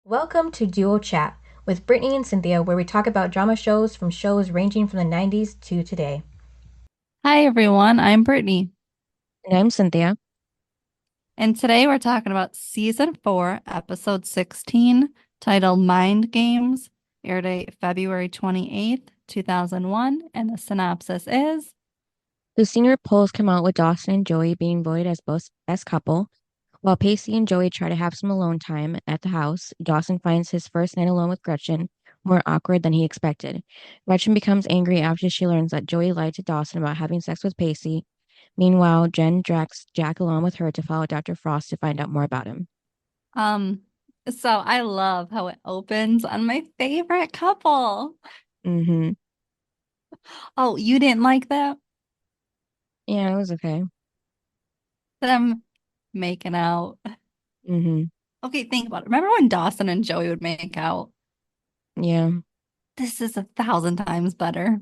Welcome to Duo Chat with Brittany and Cynthia, where we talk about drama shows from shows ranging from the 90s to today. Hi everyone, I'm Brittany, And I'm Cynthia. and today we're talking about season 4, episode 16, titled Mind Games, air date February 28th, 2001, and the synopsis is The senior polls come out with Dawson and Joey being voted as both best couple. While Pacey and Joey try to have some alone time at the house, Dawson finds his first night alone with Gretchen more awkward than he expected. Gretchen becomes angry after she learns that Joey lied to Dawson about having sex with Pacey. Meanwhile, Jen drags Jack along with her to follow Dr. Frost to find out more about him. um so I love how it opens on my favorite couple. Mm-hmm. Oh, you didn't like that? Yeah, it was okay. Them making out. Mm-hmm. Okay, think about it. Remember when Dawson and Joey would make out? Yeah. This is 1,000 times better.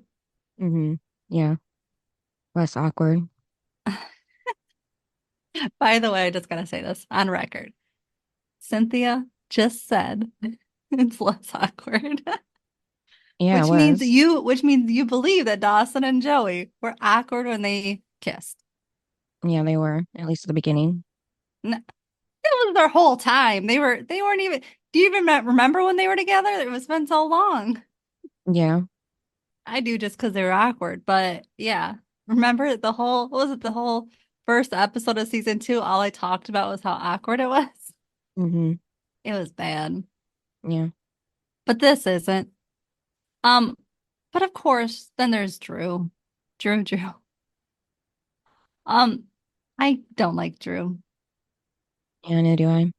Mm-hmm. Yeah. Less awkward. By the way, I just gotta say this on record. Cynthia just said it's less awkward. Yeah, it Which means was. you believe that Dawson and Joey were awkward when they kissed. Yeah, they were, at least at the beginning. It was their whole time. They weren't even. Do you even remember when they were together? It was been so long. Yeah. I do just because they were awkward, but yeah. Remember the whole what was it the whole first episode of season 2? All I talked about was how awkward it was. Mm-hmm. It was bad. Yeah. But this isn't. Um, but of course, then there's Drue. Drue. Um, I don't like Drue. Yeah, neither do I.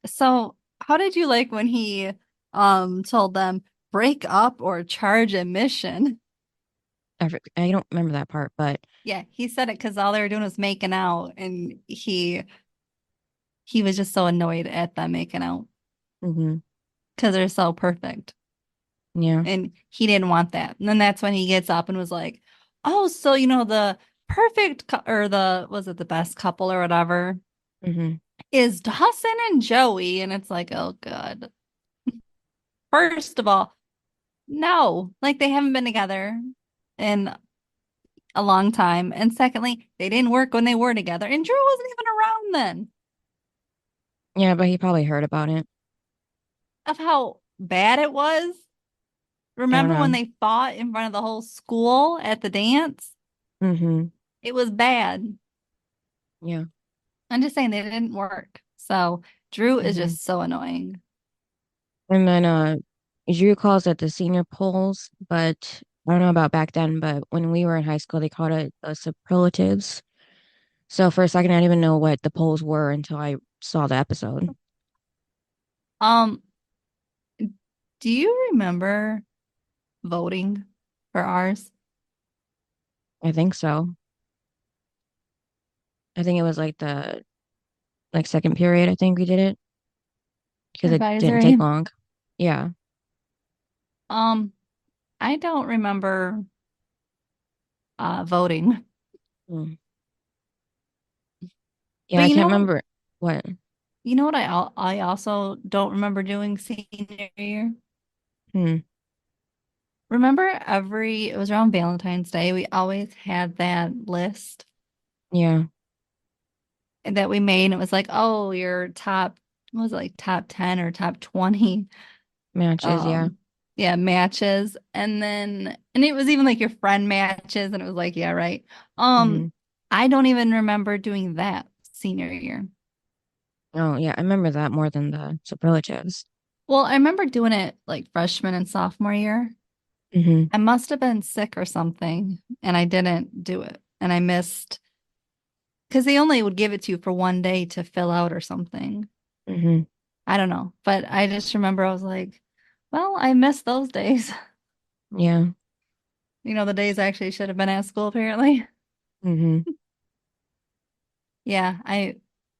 So how did you like when he told them break up or charge admission? I don't remember that part, but Yeah, he said it because all they were doing was making out, and he was just so annoyed at them making out hmm because they're so perfect, yeah. and he didn't want that. And then that's when he gets up and was like, "Oh, so the perfect or the was it the best couple or whatever hmm is Dawson and Joey?" And it's like, "Oh God." First of all, no, like they haven't been together in a long time. And secondly, they didn't work when they were together. And Drue wasn't even around then Yeah, but he probably heard about it. of how bad it was. I don't Remember when know. they fought in front of the whole school at the dance? hmm It was bad. Yeah. I'm just saying they didn't work. So Drue is hmm just so annoying. And then Drew calls it the senior polls, but I don't know about back then, but when we were in high school, they called it the superlatives. So for a second, I didn't even know what the polls were until I saw the episode. Um, do you remember voting for ours? I think so. I think it was like the second period. I think we did it because it didn't take Advisory. long. Yeah. Um, I don't remember voting. Mm. Yeah, But I can't remember what. you know what I also don't remember doing senior year? Hmm. Remember it was around Valentine's Day, we always had that list Yeah. that we made, and it was like, oh, your top, what was it, like top 10 or top 20 Matches. Yeah. um yeah, matches. And it was even like your friend matches, and it was like, yeah, right. hmm I don't even remember doing that senior year. Oh, yeah. I remember that more than the superlatives. Well, I remember doing it like freshman and sophomore year. hmm I must have been sick or something, and I didn't do it. And I missed because they only would give it to you for one day to fill out or something. hmm I don't know. But I just remember I was like, well, I missed those days. Yeah. The days I actually should have been at school, apparently. hmm Yeah,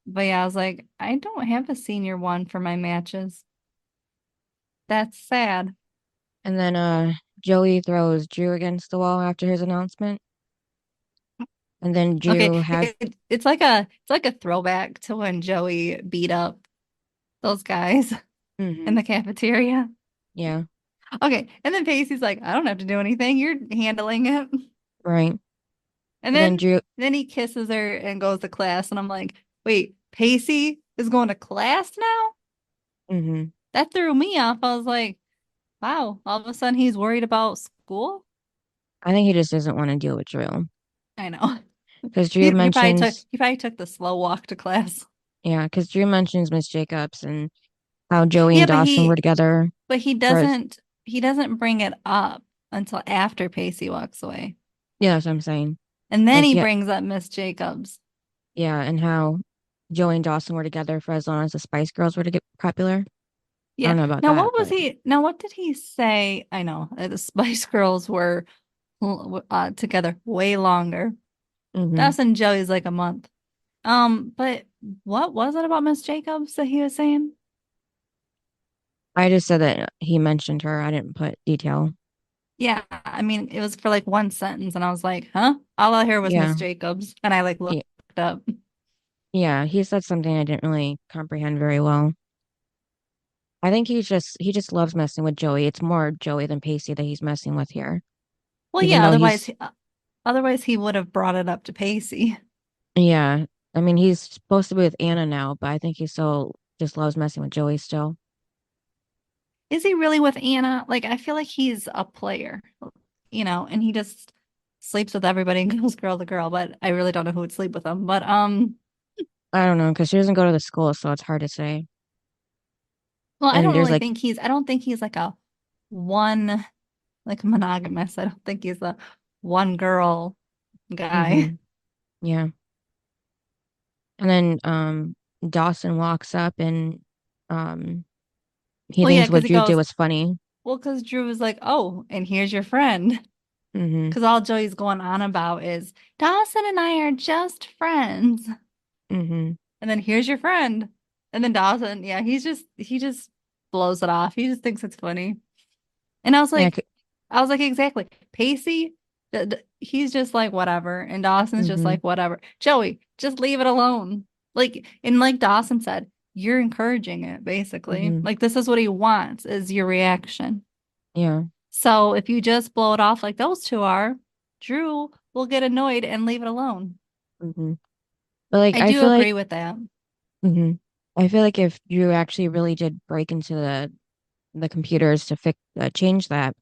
but yeah, I was like, I don't have a senior one for my matches. That's sad. And then Joey throws Drew against the wall after his announcement. And then Okay, Drew has it's like a throwback to when Joey beat up those guys. in Mm-hmm. the cafeteria. Yeah. Okay. And then Pacey's like, I don't have to do anything. You're handling it. Right. And But then then Drue, then he kisses her and goes to class. And I'm like, wait, Pacey is going to class now? mm-hmm. That threw me off. I was like, wow, all of a sudden he's worried about school. I think he just doesn't want to deal with Drue. I know. Because Drue He probably mentions, took the slow walk to class. yeah, because Drue mentions Miss Jacobs and how Joey Yeah, and Dawson were together but for his, he doesn't bring it up until after Pacey walks away. yeah, that's what I'm saying. And then Like, he yeah, brings up Miss Jacobs. yeah, and how Joey and Dawson were together for as long as the Spice Girls were to get popular. I Yeah. don't know about that, but Now what did he say? I know the Spice Girls were together way longer. hmm Dawson and Joey's like a month. But what was it about Miss Jacobs that he was saying? I just said that he mentioned her. I didn't put detail. Yeah, I mean, it was for like one sentence, and I was like, huh? All I heard was Miss Yeah, Jacobs, and I like looked yeah, up. yeah. He said something I didn't really comprehend very well. I think he just loves messing with Joey. It's more Joey than Pacey that he's messing with here. Well, Even yeah, though he's otherwise he would have brought it up to Pacey. yeah. I mean, he's supposed to be with Anna now, but I think he still just loves messing with Joey still. Is he really with Anna? Like, I feel like he's a player, and he just sleeps with everybody and goes girl to girl, but I really don't know who would sleep with him. But I don't know because she doesn't go to the school, so it's hard to say. well, And there's like, I don't think he's like a one like monogamous. I don't think he's a one girl guy. hmm yeah. And then Dawson walks up and um he Well, yeah, thinks because what he Drew did goes, was funny. well, because Drue was like, oh, and here's your friend. hmm Because all Joey's going on about is Dawson and I are just friends. hmm And then here's your friend. And then Dawson, yeah, he just blows it off. He just thinks it's funny. And Yeah. I was like, exactly. Pacey, he's just like whatever. And Dawson's just hmm like whatever. Joey, just leave it alone. Like Dawson said, you're encouraging it, basically. hmm Like this is what he wants, is your reaction. Yeah. So if you just blow it off like those two are, Drue will get annoyed and leave it alone. hmm But like I do agree with that. hmm I feel like if Drew actually really did break into the computers to fix change that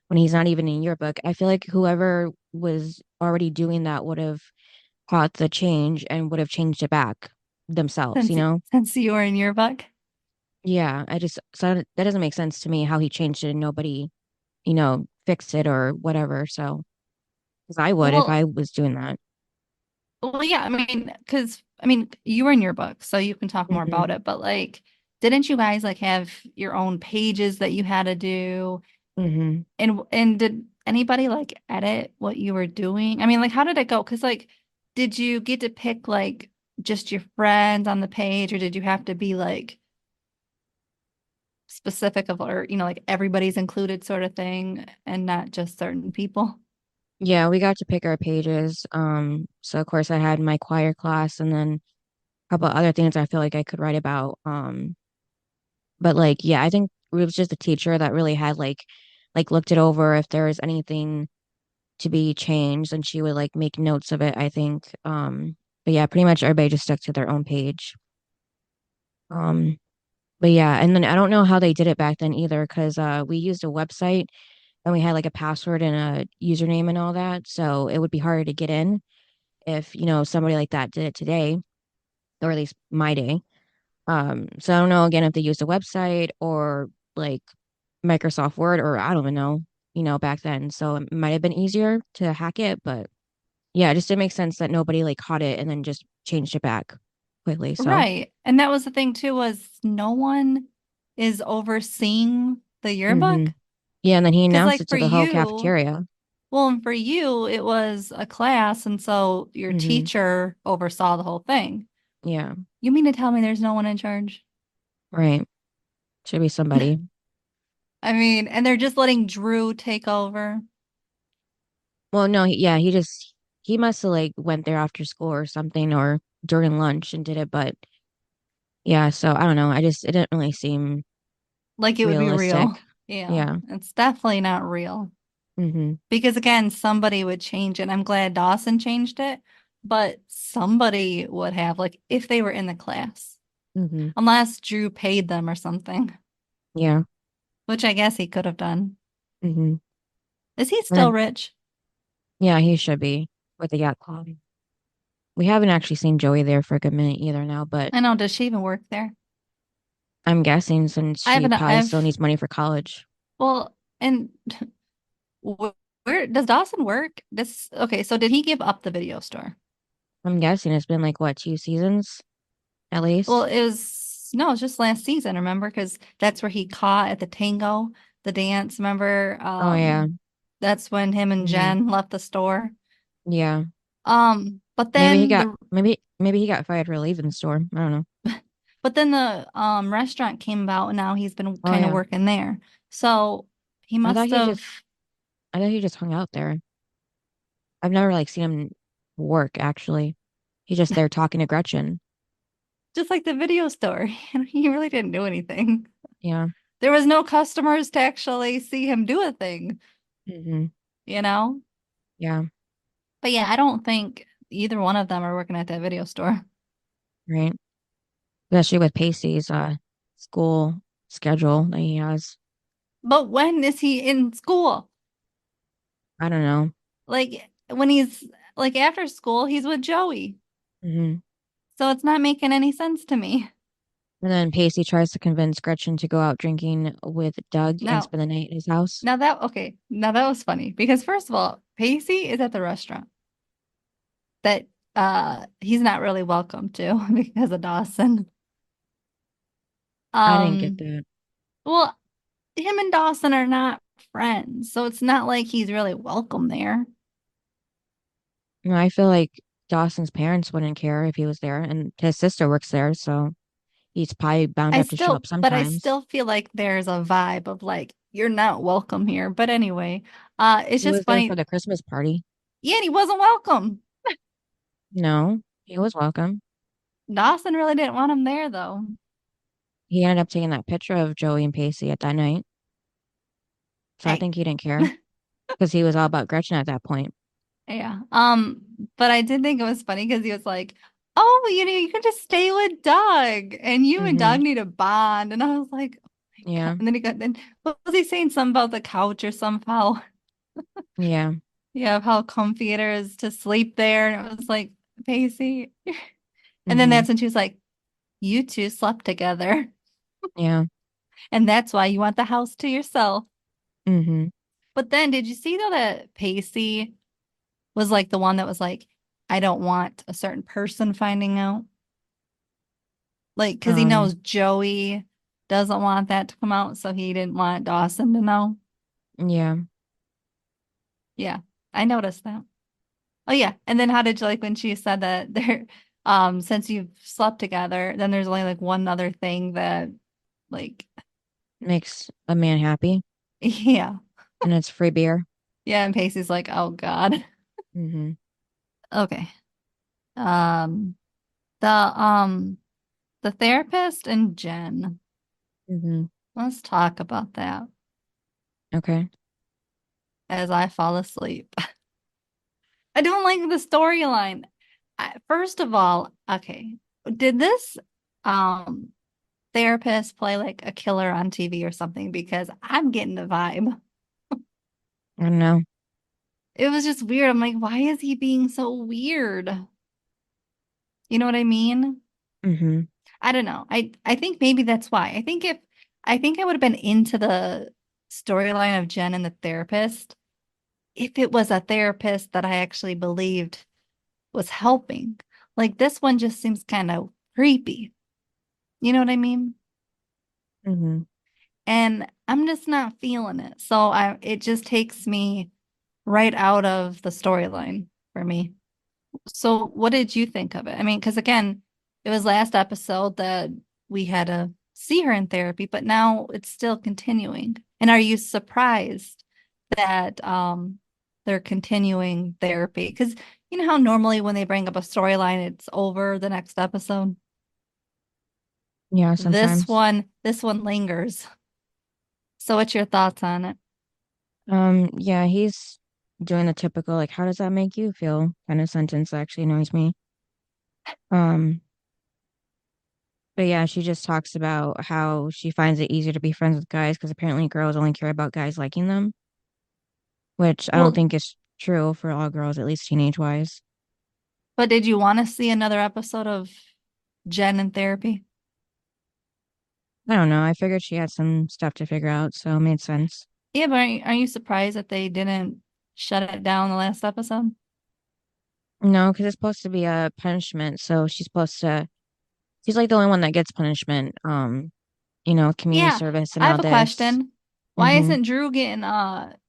when he's not even in your book, I feel like whoever was already doing that would have caught the change and would have changed it back themselves, you know? Since you were in your book. Yeah, I just so that doesn't make sense to me how he changed it and nobody, fixed it or whatever. So, because I would if Well, I was doing that. yeah, I mean, because you were in your book, so you can talk more hmm about it. But didn't you guys have your own pages that you had to do? hmm And did anybody edit what you were doing? I mean, how did it go? Because did you get to pick just your friends on the page, or did you have to be specific of, or everybody's included sort of thing, and not just certain people? Yeah, we got to pick our pages. So of course I had my choir class and then a couple other things I feel like I could write about. But like, yeah, I think it was just a teacher that really had like looked it over if there was anything to be changed and she would like make notes of it, I think. But yeah, pretty much everybody just stuck to their own page. Um, but yeah, and then I don't know how they did it back then either, because we used a website and we had like a password and a username and all that. So it would be harder to get in if, somebody like that did it today, or at least my day. So I don't know again if they used a website or like Microsoft Word or I don't even know, back then. So it might have been easier to hack it, but yeah, it just didn't make sense that nobody like caught it and then just changed it back quickly. So, Right. And that was the thing too, was no one is overseeing the hmm yearbook. yeah, and then he Because announced it to the whole cafeteria. and for you, it was a class, and so your hmm teacher oversaw the whole thing. Yeah, You mean to tell me there's no one in charge? right. Should be somebody. I mean, and they're just letting Drue take over. Well, no, yeah, he must have like went there after school or something or during lunch and did it, but yeah, so I don't know. It didn't really seem. Like it would be real. realistic. Yeah, Yeah. it's definitely not real. Mm-hmm. Because again, somebody would change it. I'm glad Dawson changed it, but somebody would have, like, if they were in the class, Mm-hmm. unless Drue paid them or something, Yeah. which I guess he could have done. Mm-hmm. Is he And still then rich? yeah, he should be with the yacht club. We haven't actually seen Joey there for a good minute either now, but I know. Does she even work there? I'm guessing since I she haven't, probably still I've, needs money for college. well, and where does Dawson work? Okay, so did he give up the video store? I'm guessing it's been like what, 2 seasons at Well, least? no, it was just last season, remember? Because that's where he caught at the tango, the dance, remember? Oh yeah. That's when him and Mm-hmm. Jen left the store. Yeah. But then Maybe he got fired for leaving the store. I don't know. the restaurant came about and now he's been Oh kind of yeah. working there. So he I thought must he have, just I thought he just hung out there. I've never like seen him work actually. He's just there talking to Gretchen. just like the video store, he really didn't do anything. Yeah. There was no customers to actually see him do a thing, Hmm. you know? Yeah. But yeah, I don't think either one of them are working at that video store. Right. Especially with Pacey's school schedule that he has. But when is he in school? I don't know. Like when he's like after school, he's with Joey. Hmm. So it's not making any sense to me. And then Pacey tries to convince Gretchen to go out drinking with Doug and Now, spend the night at his house. now that was funny because first of all, Pacey is at the restaurant that he's not really welcome to because of Dawson. I didn't get Um, that. well, him and Dawson are not friends, so it's not like he's really welcome there. No, I feel like Dawson's parents wouldn't care if he was there, and his sister works there, so he's probably bound to have to show up But I sometimes. still feel like there's a vibe of like you're not welcome here. But anyway, it's He just was there for funny. the Christmas party. Yeah, and he wasn't welcome. No, he was welcome. Dawson really didn't want him there though. He ended up taking that picture of Joey and Pacey at that night. So I Hey, think he didn't care because he was all about Gretchen at that point. yeah. But I did think it was funny because he was like, "Oh, you can just stay with Doug, and you and Hmm. Doug need a bond." And I was like, "Oh my God." Yeah. And then what was he saying? Something about the couch or somehow? Yeah. Yeah, of how comfy it is to sleep there. And it was like, Pacey. And then Hmm. that's when she was like, "You two slept together, Yeah. and that's why you want the house to yourself." Hmm. But then, did you see though that Pacey was like the one that was like, "I don't want a certain person finding out," like because he Um, knows Joey doesn't want that to come out, so he didn't want Dawson to know. yeah. Yeah, I noticed that. Oh yeah, and then how did you like when she said that there, since you've slept together, then there's only like one other thing that, like, Makes a man happy, yeah, and it's free beer. yeah, and Pacey's like, "Oh God." Hmm. Okay. Um, the the therapist and Jen. Hmm. Let's talk about that Okay. as I fall asleep. I don't like the storyline. First of all, okay, did this um therapist play like a killer on TV or something? Because I'm getting the vibe. I don't know. It was just weird. I'm like, why is he being so weird? You know what I mean? Hmm. I don't know. I think maybe that's why. I think I would have been into the storyline of Jen and the therapist if it was a therapist that I actually believed was helping. Like this one just seems kind of creepy. You know what I mean? Hmm. And I'm just not feeling it. So I it just takes me right out of the storyline for me. So what did you think of it? I mean, because again, it was last episode that we had to see her in therapy, but now it's still continuing. And are you surprised that they're continuing therapy? Because you know how normally when they bring up a storyline, it's over the next episode. Yeah, sometimes. This one lingers. So what's your thoughts on it? Yeah, he's doing the typical, like, how does that make you feel kind of sentence that actually annoys me. Um, but yeah, she just talks about how she finds it easier to be friends with guys because apparently girls only care about guys liking them, which I don't Well, think is true for all girls, at least teenage wise. but did you want to see another episode of Jen in therapy? I don't know. I figured she had some stuff to figure out, so it made sense. Yeah, but aren't you surprised that they didn't shut it down the last episode? No, because it's supposed to be a punishment, so she's like the only one that gets punishment. Community Yeah, service and I all have a this. question. Why Mm-hmm. isn't Drue getting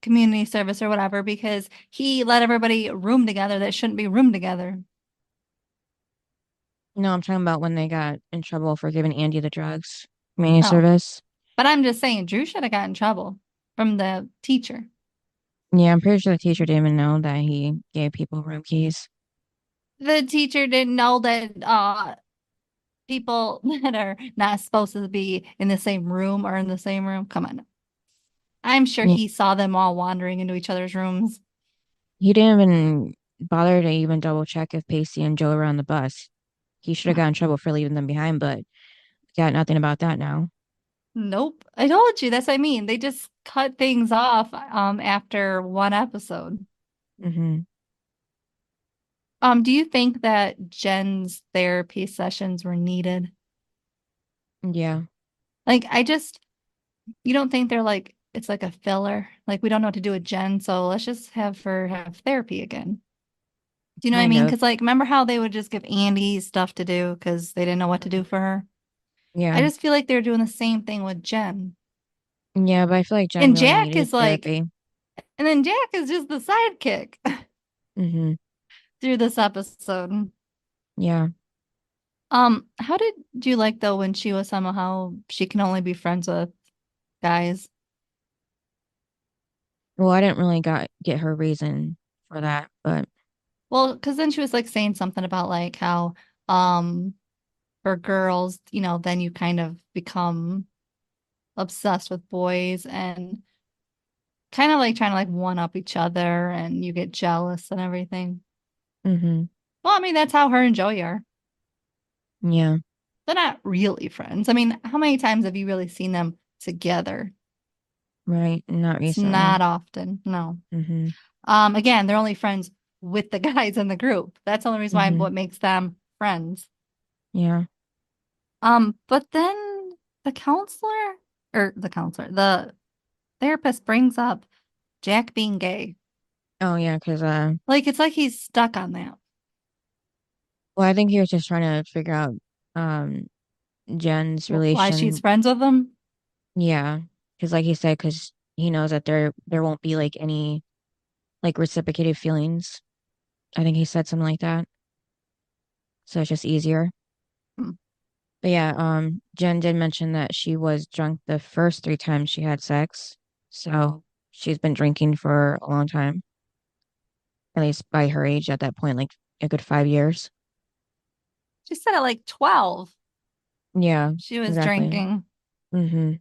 community service or whatever? Because he let everybody room together that shouldn't be room together. No, I'm talking about when they got in trouble for giving Andy the drugs. Community Oh, service. but I'm just saying Drue should have gotten in trouble from the teacher. Yeah, I'm pretty sure the teacher didn't even know that he gave people room keys. The teacher didn't know that people that are not supposed to be in the same room are in the same room. Come on. I'm sure Yeah, he saw them all wandering into each other's rooms. he didn't even bother to even double check if Pacey and Joey were on the bus. He should have got in trouble for leaving them behind, but got nothing about that now. Nope. I told you that's what I mean. They just cut things off after one episode. Mm-hmm. Do you think that Jen's therapy sessions were needed? Yeah. Like you don't think they're like it's like a filler? Like we don't know what to do with Jen, so let's just have her have therapy again. Do you know what I Kind mean? of. Because like remember how they would just give Andy stuff to do because they didn't know what to do for her? I Yeah. just feel like they're doing the same thing with Jen. Yeah, but I feel like Jen And really Jack needed is like, therapy. and then Jack is just the sidekick Mm-hmm. through this episode. Yeah. How did you like though when she was somehow she can only be friends with guys? Well, I didn't really got get her reason for that, but Well, because then she was like saying something about like how um for girls, then you kind of become obsessed with boys and kind of like trying to like one up each other and you get jealous and everything. mm-hmm. Well, I mean, that's how her and Joey are. Yeah. They're not really friends. I mean, how many times have you really seen them together? Right. Not It's not recently. often. No. Mm-hmm. Again, they're only friends with the guys in the group. That's the only reason why Mm-hmm. what makes them friends. Yeah. But then the counselor or the therapist brings up Jack being gay. Oh yeah, because Like it's like he's stuck on that. well, I think he was just trying to figure out um Jen's Why she's relation. friends with him. Yeah, because like he said, because he knows that there won't be like any like reciprocated feelings. I think he said something like that, so it's just easier. Hmm. But yeah, Jen did mention that she was drunk the first three times she had sex, so she's been drinking for a long time, at least by her age at that point, like a good 5 years. She said at like 12 Yeah, she was exactly. drinking. Mm-hmm.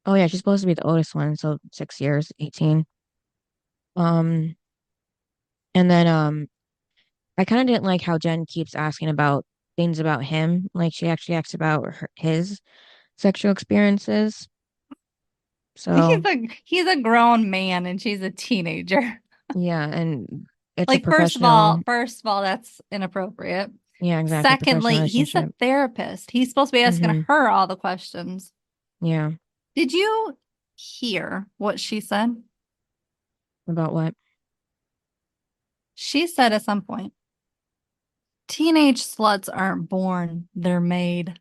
Oh yeah, she's supposed to be the oldest one, so 6 years, 18. Um, and then I kind of didn't like how Jen keeps asking about things about him. Like she actually asks about his sexual experiences. He's So a grown man and she's a teenager. yeah, and it's a Like professional, first of all, that's inappropriate. yeah, exactly, professional Secondly, he's a relationship. therapist. He's supposed to be asking Mm-hmm. her all the questions. Yeah. Did you hear what she said? About what? She said at some point, teenage sluts aren't born, they're made.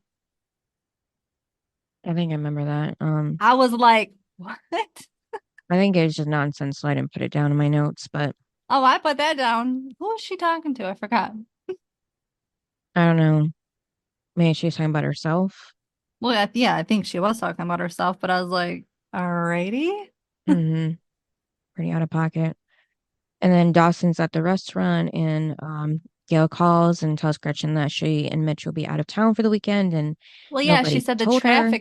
I think I remember that. I was like, what? I think it was just nonsense, so I didn't put it down in my notes, but Oh, I put that down. Who was she talking to? I forgot. I don't know. Maybe she was talking about herself. Well, yeah, I think she was talking about herself, but I was like, alrighty. Mm-hmm. Pretty out of pocket. And then Dawson's at the restaurant and Gail calls and tells Gretchen that she and Mitch will be out of town for the weekend and Well, yeah, nobody told her.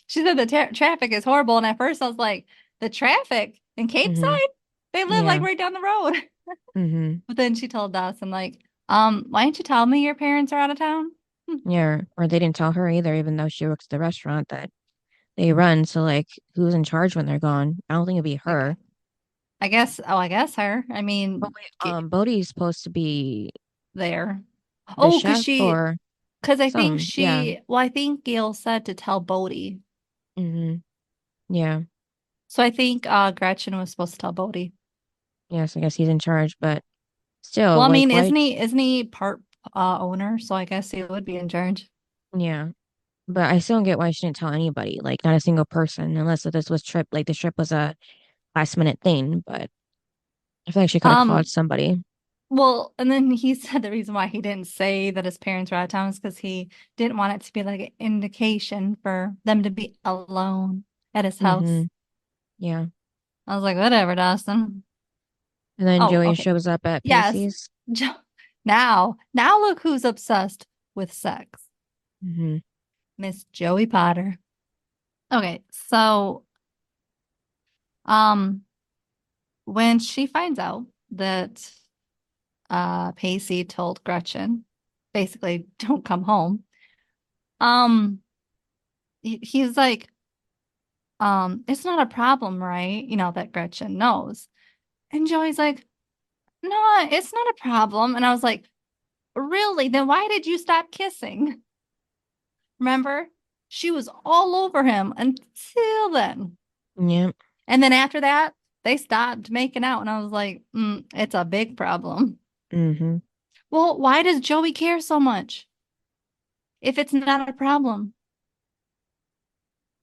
she said the traffic is horrible. And at first I was like, the traffic in Hmm. Capeside? They live like Yeah. right down the road. Hmm. But then she told Dawson, like, why didn't you tell me your parents are out of town? Hmm. Yeah. Or they didn't tell her either, even though she works at the restaurant that they run. So, like, who's in charge when they're gone? I don't think it'd be Like, her. I guess her. I But mean, wait, Bodhi's supposed to be there. the Oh, chef or because I think some. Yeah. I think Gail said to tell Bodhi. Hmm. Yeah. So I think Gretchen was supposed to tell Bodhi. Yes, I guess he's in charge, but Well, still, I like, mean, why? isn't he part owner? So I guess he would be in charge. Yeah. But I still don't get why she didn't tell anybody, like, not a single person, unless this was like the trip was a last minute thing. But I feel like she could have called Um, somebody. well, and then he said the reason why he didn't say that his parents were out of town is because he didn't want it to be like an indication for them to be alone at his Hmm. house. Yeah. I was like, whatever, Dawson. And then Oh, Joey okay. shows up at Yes. Pacey's. Jo- now look who's obsessed with sex. Hmm. Miss Joey Potter. Okay, so um when she finds out that Pacey told Gretchen basically don't come home, um he's like, it's not a problem, right? You know, that Gretchen knows. And Joey's like, no, it's not a problem. And I was like, really? Then why did you stop kissing? Remember? She was all over him until then. Yep. And then after that, they stopped making out. And I was like, it's a big problem. Hmm. Well, why does Joey care so much if it's not a problem?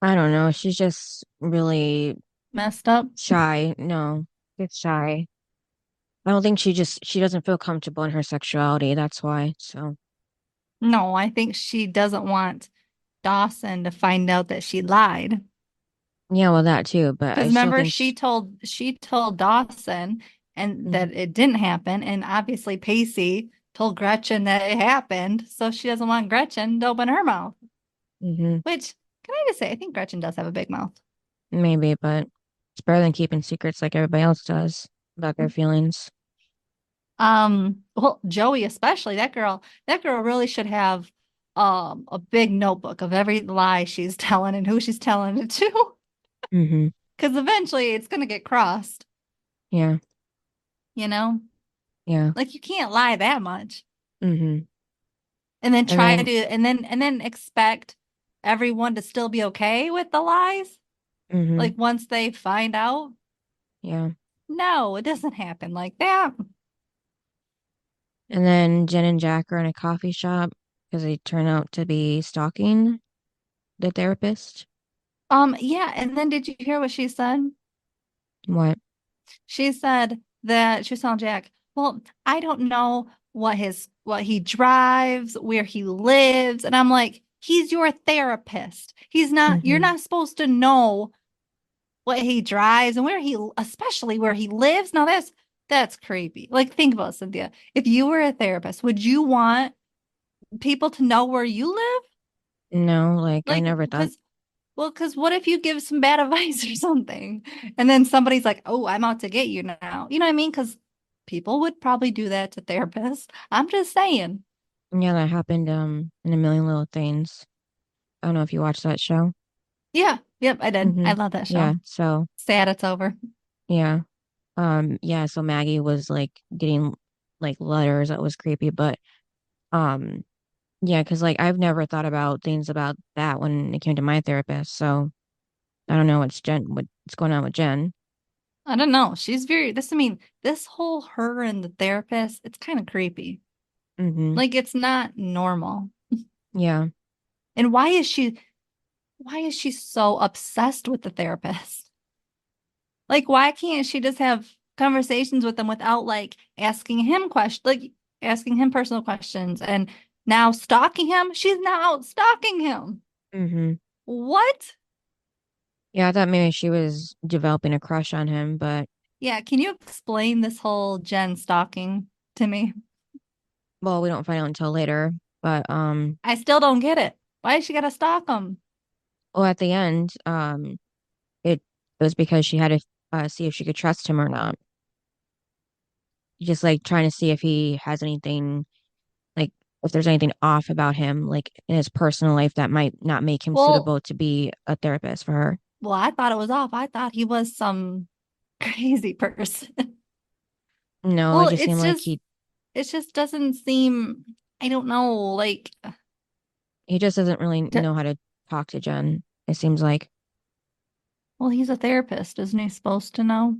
I don't know. She's just really Messed up? shy. No, it's shy. I don't think she doesn't feel comfortable in her sexuality. That's why. So No, I think she doesn't want Dawson to find out that she lied. yeah, well that too. But Because I still remember, think she told Dawson and Mhm. that it didn't happen. And obviously Pacey told Gretchen that it happened. So she doesn't want Gretchen to open her mouth. Mhm. Which, can I just say, I think Gretchen does have a big mouth. Maybe, but it's better than keeping secrets like everybody else does about their feelings. Well, Joey especially, that girl really should have a big notebook of every lie she's telling and who she's telling it to. Hmm. Because eventually it's gonna get crossed, Yeah. you know? Yeah. Like you can't lie that much. Hmm. And then And try then to and then expect everyone to still be okay with the lies. hmm Like once they find out. yeah. No, it doesn't happen like that. And then Jen and Jack are in a coffee shop because they turn out to be stalking the therapist. Yeah, and then did you hear what she said? What? She said that she was telling Jack, well, I don't know what he drives, where he lives. And I'm like, he's your therapist. You're Hmm. not supposed to know what he drives and especially where he lives. Now that's creepy. Like, think about it, Cynthia. If you were a therapist, would you want people to know where you live? No, like I Like, never thought. because what if you give some bad advice or something, and then somebody's like, "Oh, I'm out to get you now." You know what I mean? Because people would probably do that to therapists. I'm just saying. Yeah, that happened in A Million Little Things. I don't know if you watched that show. Yeah, yep, I did. Hmm. I love that show. Yeah. So Sad it's over. yeah. Yeah, so Maggie was like getting like letters that was creepy, but um yeah, because like I've never thought about things about that when it came to my therapist. So I don't know what's going on with Jen. I don't know. She's very this. I mean, this whole her and the therapist. It's kind of creepy. Hmm. Like it's not normal. Yeah. And why is she so obsessed with the therapist? Like, why can't she just have conversations with them without like asking him personal questions and now stalking him? She's now out stalking him. Hmm. What? Yeah, I thought maybe she was developing a crush on him, but Yeah, can you explain this whole Jen stalking to me? Well, we don't find out until later, but I still don't get it. Why she gotta stalk him? well, at the end, it was because she had to see if she could trust him or not. Just like trying to see if he has anything, like if there's anything off about him, like in his personal life that might not make him Well, suitable to be a therapist for her. I thought it was off. I thought he was some crazy person. No, it Well, just seemed like it just doesn't seem, I don't know, like he just doesn't really d know how to talk to Jen. It seems like, well, he's a therapist, isn't he supposed to know?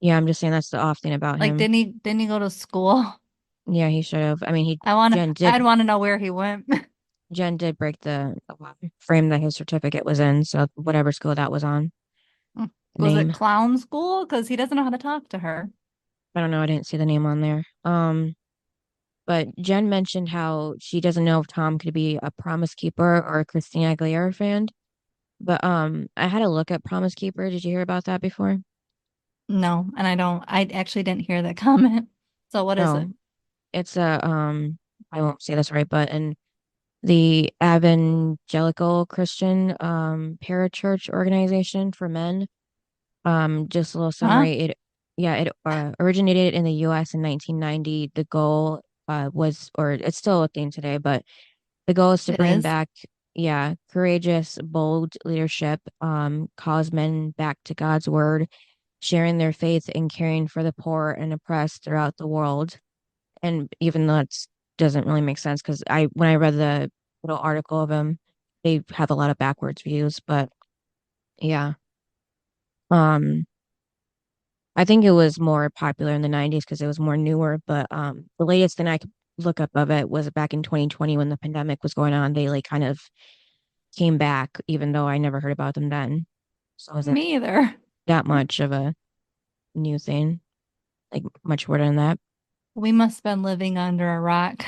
yeah, I'm just saying that's the off thing about Like, him. didn't he go to school? Yeah, he should have. I mean, Jen I'd did want to know where he went. Jen did break the frame that his certificate was in, so whatever school that was on. Was it Name. clown school? Because he doesn't know how to talk to her. I don't know, I didn't see the name on there. But Jen mentioned how she doesn't know if Tom could be a Promise Keeper or a Christina Aguilera fan. But I had a look at Promise Keeper. Did you hear about that before? No, and I don't, I actually didn't hear that comment. So what is it? Oh, it's a I won't say this right, but in the evangelical Christian parachurch organization for men. Just a little Huh? summary. It originated in the US in 1990. The goal was, or it's still a thing today, but the goal is to It bring is. back, yeah, courageous, bold leadership, cause men back to God's word, sharing their faith and caring for the poor and oppressed throughout the world. And even though it doesn't really make sense, because when I read the little article of them, they have a lot of backwards views, but yeah. Um, I think it was more popular in the 90s because it was more newer, but the latest thing I could look up of it was back in 2020 when the pandemic was going on. They like kind of came back, even though I never heard about them then. So it wasn't Me either. that much of a new thing, like much more than that. We must have been living under a rock.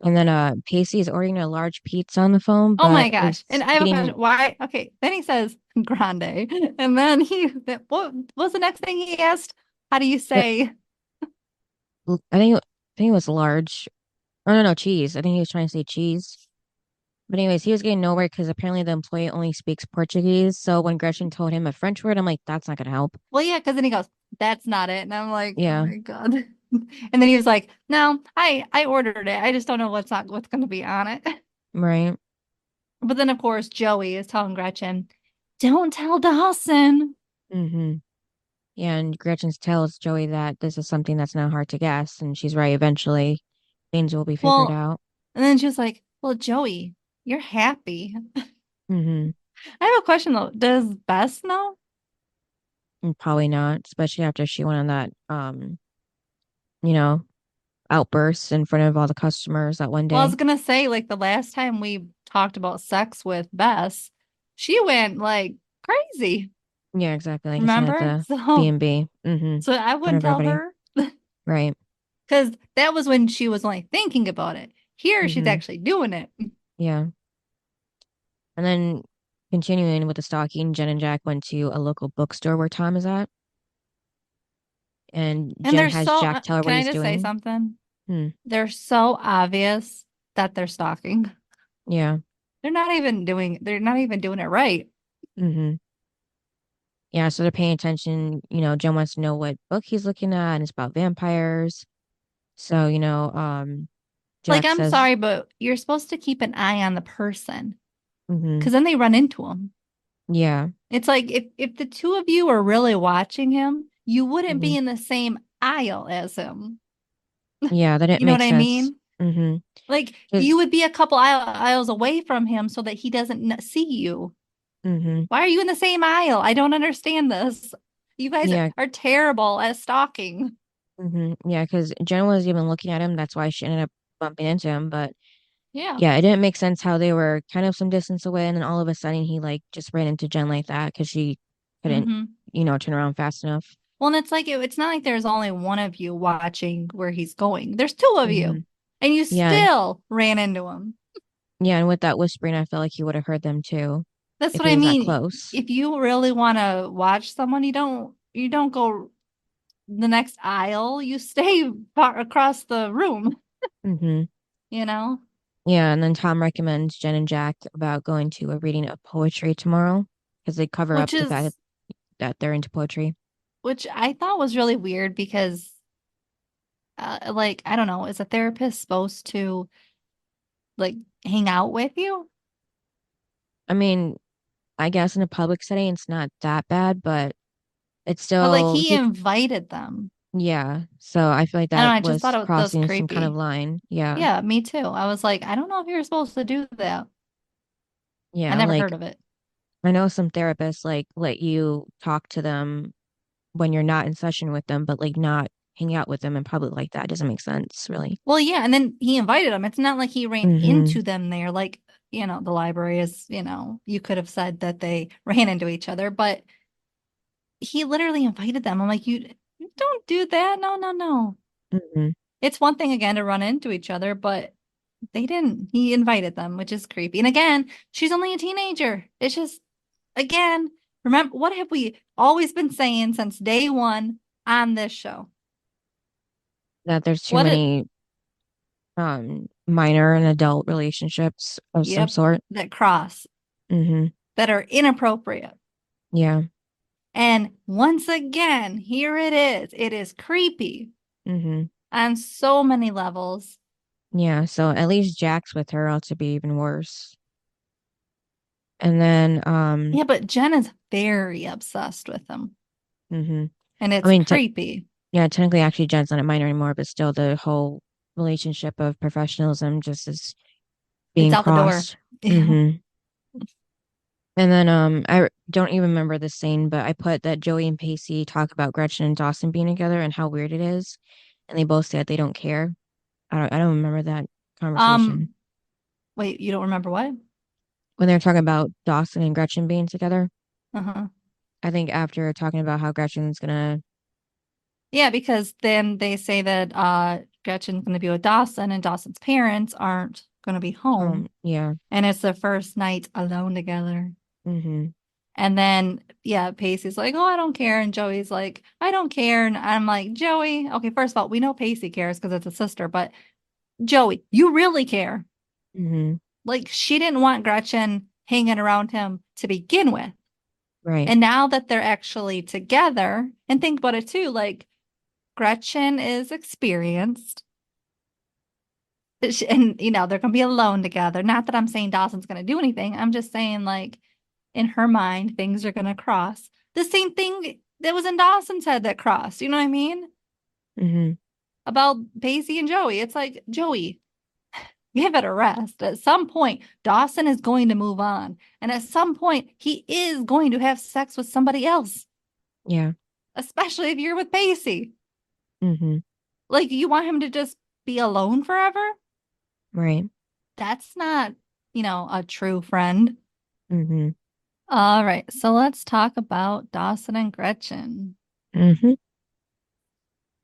And then Pacey's ordering a large pizza on the phone, Oh my but gosh. And is I have a question. getting Why? Okay. Then he says grande. And then what was the next thing he asked? How do you I say? think it was large. Oh no, no, cheese. I think he was trying to say cheese. But anyways, he was getting nowhere because apparently the employee only speaks Portuguese. So when Gretchen told him a French word, I'm like, that's not gonna help. Well, yeah, because then he goes, that's not it. And I'm like, oh Yeah, my God. And then he was like, no, I ordered it. I just don't know what's going to be on it. right. But then, of course, Joey is telling Gretchen, don't tell Dawson. Mm-hmm. Yeah, and Gretchen tells Joey that this is something that's not hard to guess, and she's right. Eventually, things will be figured Well, out. and then she was like, well, Joey, you're happy. Mm-hmm. I have a question though. Does Bess know? And probably not, especially after she went on that you know, outburst in front of all the customers that one Well, I was day. gonna say, like the last time we talked about sex with Bess, she went like crazy. Yeah, exactly. Like I said at Remember? the B So, and B. Mm-hmm. In so I front wouldn't of tell everybody. her Right. because that was when she was only thinking about it. Here, she's Mm-hmm. actually doing it, Yeah. And then continuing with the stalking, Jen and Jack went to a local bookstore where Tom is at, and and Jen they're has so. Jack tell her Can what I he's just say doing. something? Hmm. They're so obvious that they're stalking. Yeah. They're not even doing it right. Mm-hmm. Yeah, so they're paying attention. Jen wants to know what book he's looking at, and it's about vampires. So, Like, Jack I'm says, sorry, but you're supposed to keep an eye on the person mm-hmm. because then they run into him. Yeah. It's like if the two of you were really watching him, you wouldn't Mm-hmm. be in the same aisle as him. Yeah, that didn't You know make what I sense. mean? Mm-hmm. Like you Because, would be a couple aisles away from him so that he doesn't see you. mm-hmm. Why are you in the same aisle? I don't understand this. You guys Yeah, are terrible at stalking. mm-hmm. Yeah, because Jen was even looking at him. That's why she ended up bumping into him. But Yeah. yeah, it didn't make sense how they were kind of some distance away, and then all of a sudden he like just ran into Jen like that because she couldn't, Hmm. turn around fast enough. Well, and it's like it's not like there's only one of you watching where he's going. There's two of Mm-hmm. you, and you Yeah, and still ran into him. yeah, and with that whispering, I felt like he would have heard them too That's if what he I was that mean. close. If you really want to watch someone, you don't go. the next aisle. You stay far across the room, Mm-hmm. you know? Yeah, and then Tom recommends Jen and Jack about going to a reading of poetry tomorrow because they cover up Which the fact is that they're into poetry. which I thought was really weird because like I don't know, is a therapist supposed to like hang out with you? I mean, I guess in a public setting it's not that bad, but it's But like still he he invited them. yeah. So I feel like I don't know, that I just thought was that was crossing some kind of creepy. line. Yeah. Yeah, me too. I was like, I don't know if you're supposed to do that. I Yeah, never heard like of it. I know some therapists like let you talk to them when you're not in session with them, but like not hang out with them in public like that doesn't make sense, really. Well, yeah, and then he invited them. It's not like he ran Mm-hmm. into them there. Like, the library is, you could have said that they ran into each other, but he literally invited them. I'm like, you don't do that. No, no, no. Mm-hmm. It's one thing again to run into each other, but they didn't. He invited them, which is creepy. And again, she's only a teenager. It's just, again, remember, what have we always been saying since day one on this show? That there's too What it, many minor and adult relationships of some yep, sort. that cross Mm-hmm. that are inappropriate. Yeah. And once again, here it is. It is creepy Mm-hmm. on so many levels. Yeah. So at least Jack's with her, else it'd be even worse. And then Yeah, but Jen is very obsessed with him, mm-hmm. and I it's mean creepy. yeah, technically actually Jen's not a minor anymore, but still the whole relationship of professionalism just is It's being out the door. crossed. Mm-hmm. And then I don't even remember the scene, but I put that Joey and Pacey talk about Gretchen and Dawson being together and how weird it is. And they both said they don't care. I don't remember that conversation. Um, Wait, you don't remember what? When they're talking about Dawson and Gretchen being together, Uh-huh. I think after talking about how Gretchen's gonna Yeah, because then they say that Gretchen's going to be with Dawson, and Dawson's parents aren't going to be home, yeah. and it's their first night alone together. Mm-hmm. And then, yeah, Pacey's like, oh, I don't care. And Joey's like, I don't care. And I'm like, Joey, okay, first of all, we know Pacey cares because it's a sister, but Joey, you really care. Mm-hmm. Like, she didn't want Gretchen hanging around him to begin with. Right. And now that they're actually together, and think about it too, like, Gretchen is experienced. And, they're going to be alone together. Not that I'm saying Dawson's going to do anything. I'm just saying, like, in her mind, things are going to cross. The same thing that was in Dawson's head that crossed. You know what I mean? Mm-hmm. About Pacey and Joey. It's like, Joey, give it a rest. At some point, Dawson is going to move on. And at some point, he is going to have sex with somebody else, Yeah. especially if you're with Pacey. Mm-hmm. Like, you want him to just be alone forever? Right. That's not, a true friend. Mm-hmm. All right. So let's talk about Dawson and Gretchen. Mm-hmm.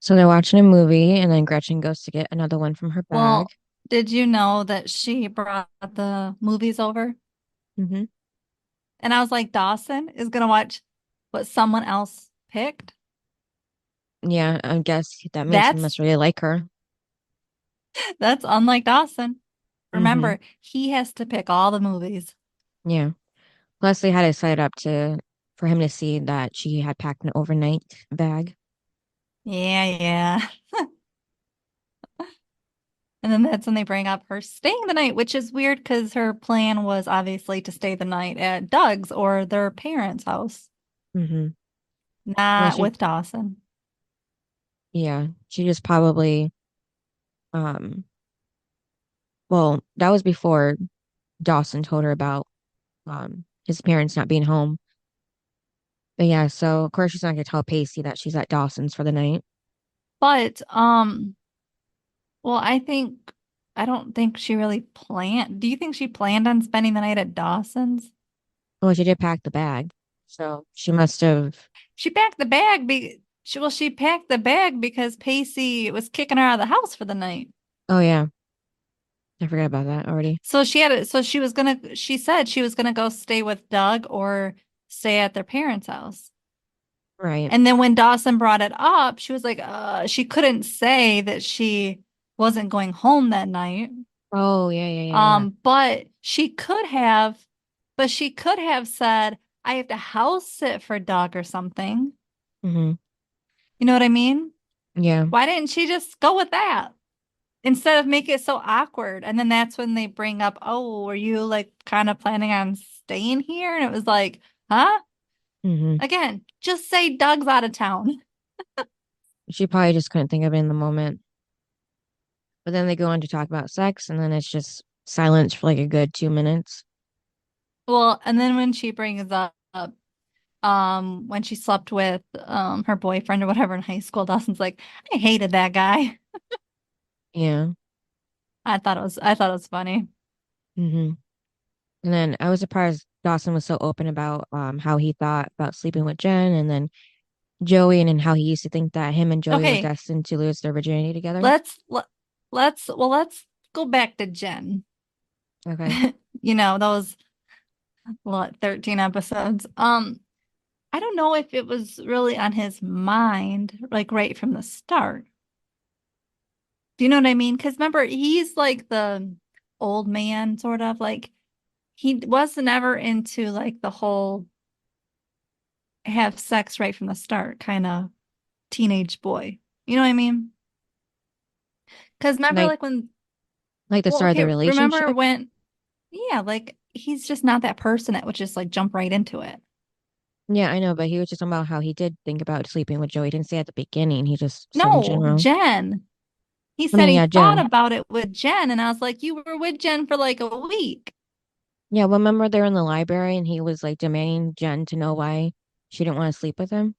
So they're watching a movie, and then Gretchen goes to get another one from her bag. Well, did you know that she brought the movies over? Mm-hmm. And I was like, Dawson is going to watch what someone else picked. Yeah, I guess that means he That's must really like her. that's unlike Dawson. Mm-hmm. Remember, he has to pick all the movies. Yeah. Plus, they had it set up to for him to see that she had packed an overnight bag. Yeah, yeah. And then that's when they bring up her staying the night, which is weird because her plan was obviously to stay the night at Doug's or their parents' house, Mm-hmm. Well, not with Dawson. yeah, she just probably, um, well, that was before Dawson told her about, his parents not being home. But yeah, so of course she's not gonna tell Pacey that she's at Dawson's for the night. But well, I don't think she really planned. Do you think she planned on spending the night at Dawson's? Well, she did pack the bag, so she must have. She packed the bag she packed the bag because Pacey was kicking her out of the house for the night. Oh yeah, I forgot about that already. So she said she was gonna go stay with Doug or stay at their parents' house. Right. And then when Dawson brought it up, she was like, she couldn't say that she wasn't going home that night. Oh, yeah, yeah, yeah, yeah. But she could have said, I have to house sit for Doug or something. Hmm. You know what I mean? Yeah. Why didn't she just go with that instead of make it so awkward? And then that's when they bring up, oh, were you like kind of planning on staying here? And it was like, huh? Hmm. Again, just say Doug's out of town. She probably just couldn't think of it in the moment. But then they go on to talk about sex, and then it's just silence for like a good 2 minutes. Well, and then when she brings up when she slept with her boyfriend or whatever in high school, Dawson's like, I hated that guy. Yeah. I thought it was funny. Hmm. And then I was surprised Dawson was so open about how he thought about sleeping with Jen, and then Joey, and then how he used to think that him and Joey were Okay, destined to lose their virginity together. let's let, let's go back to Jen. Okay. You know, those what 13 episodes. I don't know if it was really on his mind like right from the start. Do you know what I mean? Because remember, he's like the old man sort of like he wasn't ever into like the whole have sex right from the start kind of teenage boy. You know what I mean? Because remember, Like like when, like the well, start of the okay, remember relationship. when, yeah, like he's just not that person that would just like jump right into it. Yeah, I know, but he was just talking about how he did think about sleeping with Joey. He didn't say at the beginning. He just said in No, general. Jen. He I said mean, he yeah, thought Jen. about it with Jen, and I was like, you were with Jen for like a week. Yeah, well, remember they were in the library and he was like demanding Jen to know why she didn't want to sleep with him.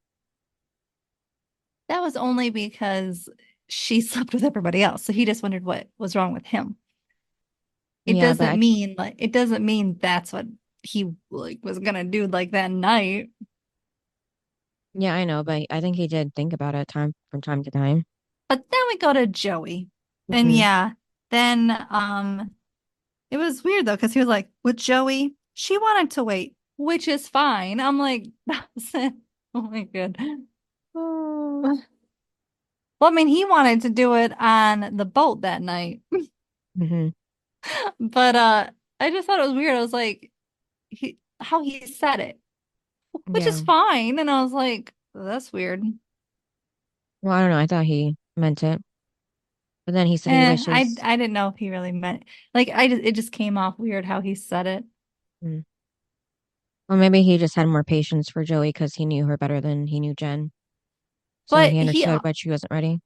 That was only because she slept with everybody else. So he just wondered what was wrong with him. Yeah, but It doesn't mean that's what he like was gonna do like that night. yeah, I know, but I think he did think about it time from time to time. But then we go to Joey. And Hmm. yeah, then it was weird though, because he was like, with Joey, she wanted to wait, which is fine. I'm like, oh my God. Oh. Well, I mean, he wanted to do it on the boat that night. Hmm. But I just thought it was weird. I was like, how he said it, which is Yeah. fine. And I was like, that's weird. Well, I don't know. I thought he meant it, but then he said he wishes. I didn't know if he really meant like it just came off weird how he said it. Mm. Well, maybe he just had more patience for Joey because he knew her better than he knew Jen. So But he understood, but she wasn't ready.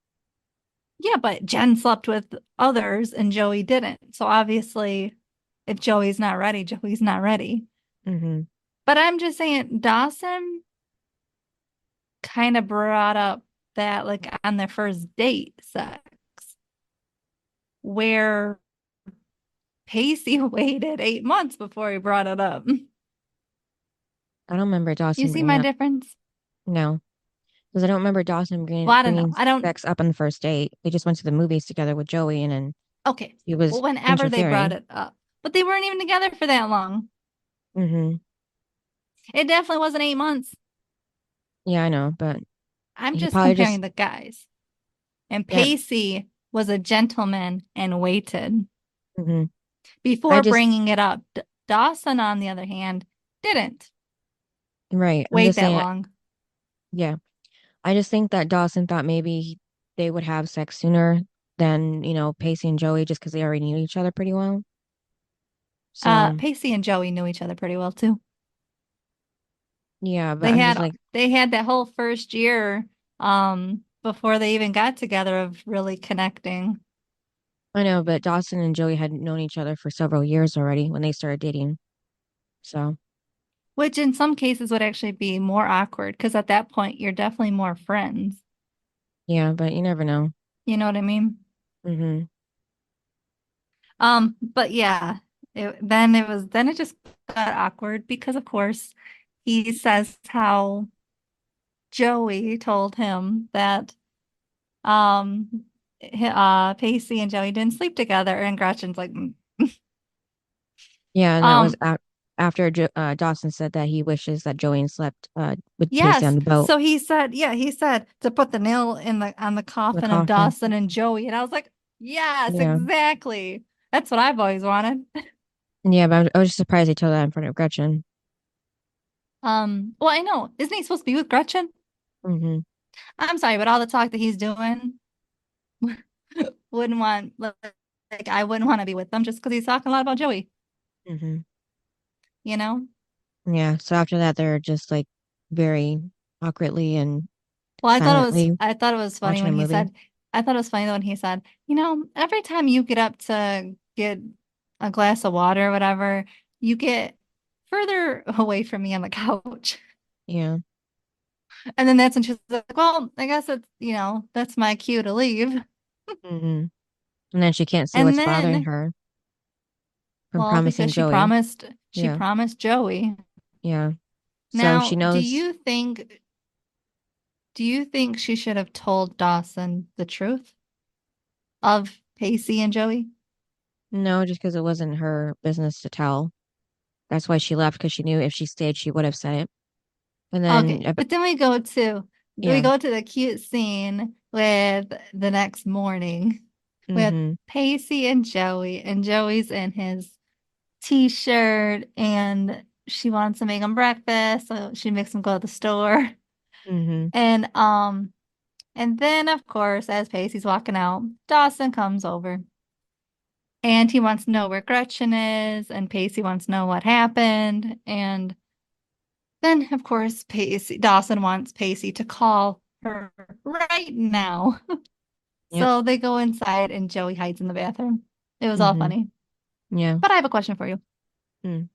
yeah, but Jen slept with others and Joey didn't. So obviously, if Joey's not ready, Joey's not ready. Hmm. But I'm just saying, Dawson kind of brought up that like on their first date sex, where Pacey waited 8 months before he brought it up. I don't remember You Dawson see bringing my up. difference? No, because I don't remember Dawson Well, I don't know. bringing I don't. sex up on the first date. They just went to the movies together with Joey, and then Okay. he was Well, whenever they brought interfering. it up, but they weren't even together for that long. Hmm. It definitely wasn't 8 months. Yeah, I know, but I'm he just probably just. comparing the guys. And Yeah. Pacey was a gentleman and waited Hmm. I before just. bringing it up. Dawson, on the other hand, didn't Right. I'm wait just that saying. long. Yeah. I just think that Dawson thought maybe they would have sex sooner than, Pacey and Joey just because they already knew each other pretty well. So, Pacey and Joey knew each other pretty well too. yeah, but I'm just like, They had that whole first year before they even got together of really connecting, I know, but Dawson and Joey had known each other for several years already when they started dating. So, which in some cases would actually be more awkward because at that point you're definitely more friends. yeah, but you never know. You know what I mean? Hmm. But yeah, then it just got awkward because of course he says how Joey told him that um Pacey and Joey didn't sleep together and Gretchen's like Yeah, and that was um after Dawson said that he wishes that Joey slept with Pacey on Yes. the boat, So he said to put the nail in the the coffin of coffin. Dawson and Joey. And I was like, yes, Yeah. exactly. That's what I've always wanted. Yeah, but I was just surprised he told that in front of Gretchen. Well, I know. Isn't he supposed to be with Gretchen? Hmm. I'm sorry, but all the talk that he's doing wouldn't want like I wouldn't want to be with them just because he's talking a lot about Joey, Hmm. you know? Yeah. So after that, they're just like very awkwardly and Well, silently I thought it was funny watching a when he movie. said I thought it was funny when he said, every time you get up to get a glass of water or whatever, you get further away from me on the couch. Yeah. And then that's when she's like, well, I guess it's, that's my cue to leave. Hmm. And then she can't see And what's bothering then, her from well, promising because Joey. she Yeah. promised Joey. Yeah. So Now, she knows. do you think she should have told Dawson the truth of Pacey and Joey? No, just because it wasn't her business to tell. That's why she left, because she knew if she stayed, she would have said it. And then, Okay, but then we yeah. go to the cute scene with the next morning with Hmm. Pacey and Joey's in his t-shirt, and she wants to make him breakfast, so she makes him go to the store. Hmm. And then of course, as Pacey's walking out, Dawson comes over and he wants to know where Gretchen is, and Pacey wants to know what happened. And then, of course, Dawson wants Pacey to call her right now. Yep. So they go inside and Joey hides in the bathroom. It was all Hmm. funny. Yeah. But I have a question for you. Mm.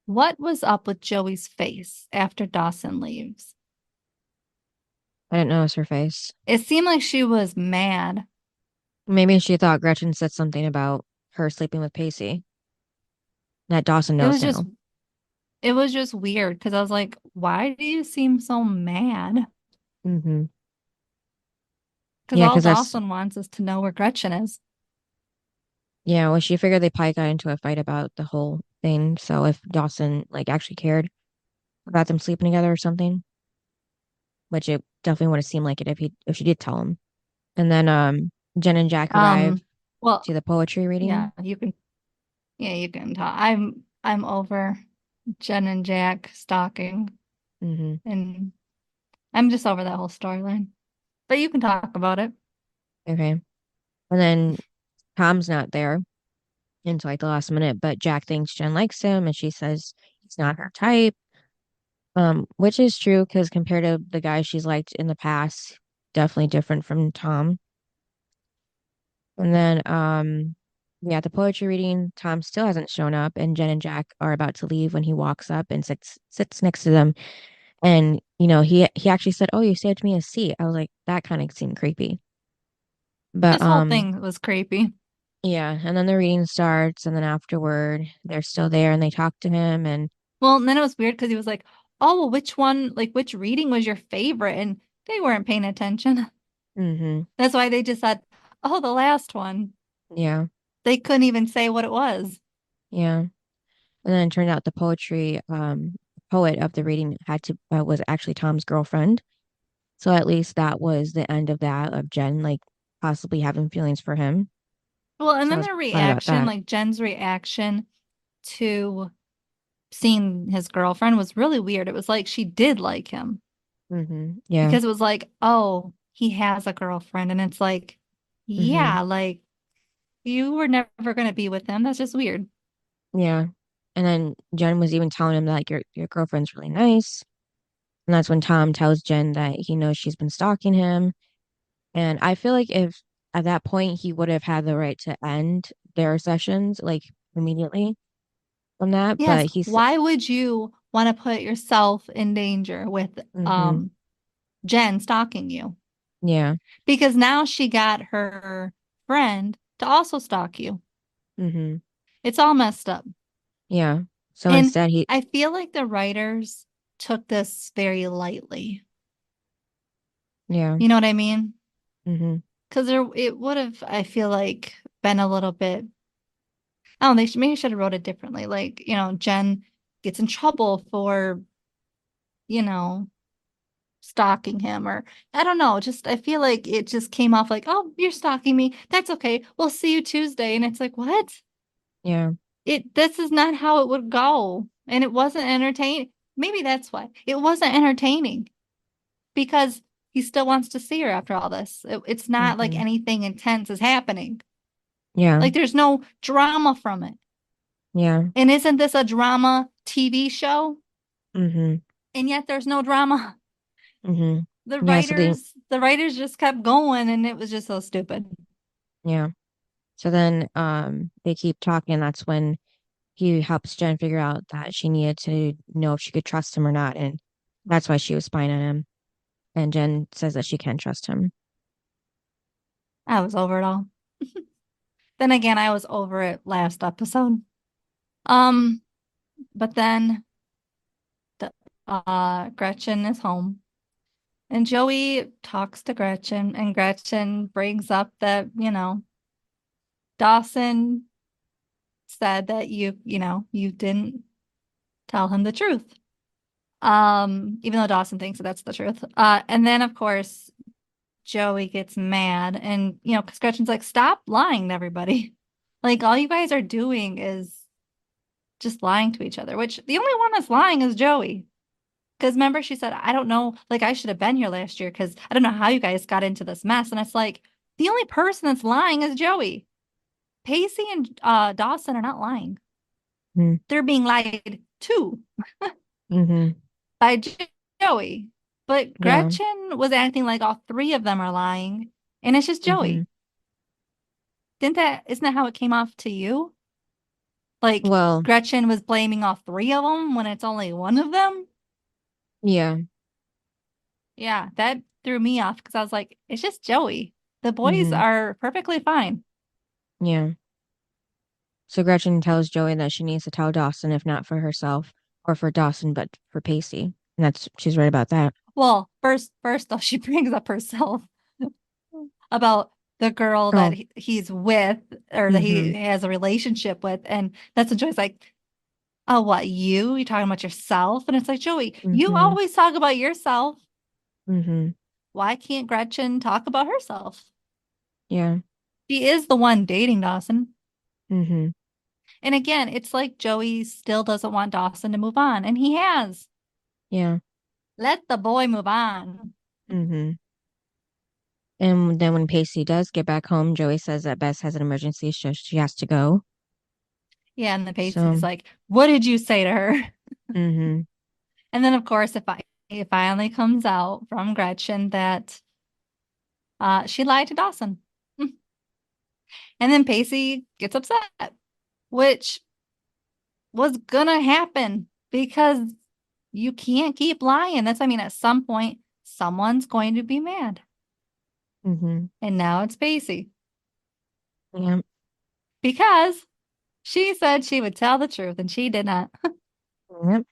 What was up with Joey's face after Dawson leaves? I didn't notice her face. It seemed like she was mad. Maybe she thought Gretchen said something about her sleeping with Pacey. That Dawson It knows was just now. it was just weird because I was like, why do you seem so mad? Hmm. Because Yeah, all because that's, Dawson wants is to know where Gretchen is. yeah, well, she figured they probably got into a fight about the whole thing. So if Dawson like actually cared about them sleeping together or something, which it definitely would have seemed like it if she did tell him. And then Jen and Jack arrive Well, to the poetry yeah, reading. you can talk. I'm over Jen and Jack stalking, Hmm. and I'm just over that whole storyline. But you can talk about it. Okay. And then Tom's not there until like the last minute, but Jack thinks Jen likes him and she says he's not her type. Which is true because compared to the guys she's liked in the past, definitely different from Tom. And then yeah, at the poetry reading, Tom still hasn't shown up and Jen and Jack are about to leave when he walks up and sits next to them. And he actually said, "Oh, you saved me a seat." I was like, that kind of seemed creepy. But This whole thing was creepy. yeah, and then the reading starts and then afterward they're still there and they talk to him and Well, and then it was weird because he was like, "Oh, well, which reading was your favorite?" And they weren't paying attention. hmm. That's why they just said, "Oh, the last one." Yeah. They couldn't even say what it was. Yeah. And then it turned out the poet of the reading had to was actually Tom's girlfriend. So at least that was the end of that of Jen like possibly having feelings for him. Well, and So I then was their glad about reaction, that. like Jen's reaction to seeing his girlfriend was really weird. It was like she did like him Yeah. because it was like, oh, he has a girlfriend. And it's like, Hmm. yeah, like you were never going to be with him. That's just weird. Yeah. And then Jen was even telling him that like your girlfriend's really nice. And that's when Tom tells Jen that he knows she's been stalking him. And I feel like if at that point he would have had the right to end their sessions like immediately from that, Yes. but he's Why would you want to put yourself in danger with hmm. Jen stalking you? Yeah. Because now she got her friend to also stalk you. Hmm. It's all messed up. Yeah. So And instead he I feel like the writers took this very lightly. yeah. You know what I mean? Hmm. Because it would have, I feel like, been a little bit. Oh, maybe should have wrote it differently. Like, Jen. gets in trouble for, you know, stalking him, or I don't know, just I feel like it just came off like, oh, you're stalking me. That's okay. We'll see you Tuesday. And it's like, what? Yeah. This is not how it would go. And it wasn't entertaining. Maybe that's why. It wasn't entertaining because he still wants to see her after all this. It's not like Mm-hmm. anything intense is happening. Yeah. Like there's no drama from it. Yeah. And isn't this a drama TV show? Mm-hmm. And yet there's no drama. Mm-hmm. The Yeah. So they, writers just kept going and it was just so stupid. yeah. So then, they keep talking. That's when he helps Jen figure out that she needed to know if she could trust him or not, and that's why she was spying on him. And Jen says that she can trust him. I was over it all. Then again, I was over it last episode. Um, but then Gretchen is home and Joey talks to Gretchen and Gretchen brings up that, Dawson said that you didn't tell him the truth. Even though Dawson thinks that that's the truth. And then of course Joey gets mad and because Gretchen's like, stop lying to everybody. Like all you guys are doing is just lying to each other, which the only one that's lying is Joey. Because remember, she said, I don't know, like I should have been here last year because I don't know how you guys got into this mess. And it's like, the only person that's lying is Joey. Pacey and Dawson are not lying. Mm-hmm. They're being lied to Mm-hmm. by Joey. But Yeah. Gretchen was acting like all three of them are lying, and it's just Mm-hmm. Joey. Isn't that how it came off to you? Like Well, Gretchen was blaming all three of them when it's only one of them? yeah. Yeah, that threw me off because I was like, it's just Joey. The boys Mm-hmm. are perfectly fine. Yeah. So Gretchen tells Joey that she needs to tell Dawson, if not for herself or for Dawson, but for Pacey. And she's right about that. Well, first though, she brings up herself about the girl that Oh. he's with or that he Mm-hmm. has a relationship with. And that's when Joey's like, oh, what, you? You talking about yourself? And it's like, Joey, you Mm-hmm. always talk about yourself. Mm-hmm. Why can't Gretchen talk about herself? Yeah. She is the one dating Dawson. Mm-hmm. And again, it's like Joey still doesn't want Dawson to move on, and he has. Yeah. Let the boy move on. Mm-hmm. And then when Pacey does get back home, Joey says that Bess has an emergency, so she has to go. Yeah, and the Pacey's So, like, what did you say to her? mm-hmm. And then of course it finally comes out from Gretchen that she lied to Dawson. And then Pacey gets upset, which was gonna happen because you can't keep lying. I mean, at some point, someone's going to be mad. Mm-hmm. And now it's Pacey Yeah. because she said she would tell the truth and she did not. Yep.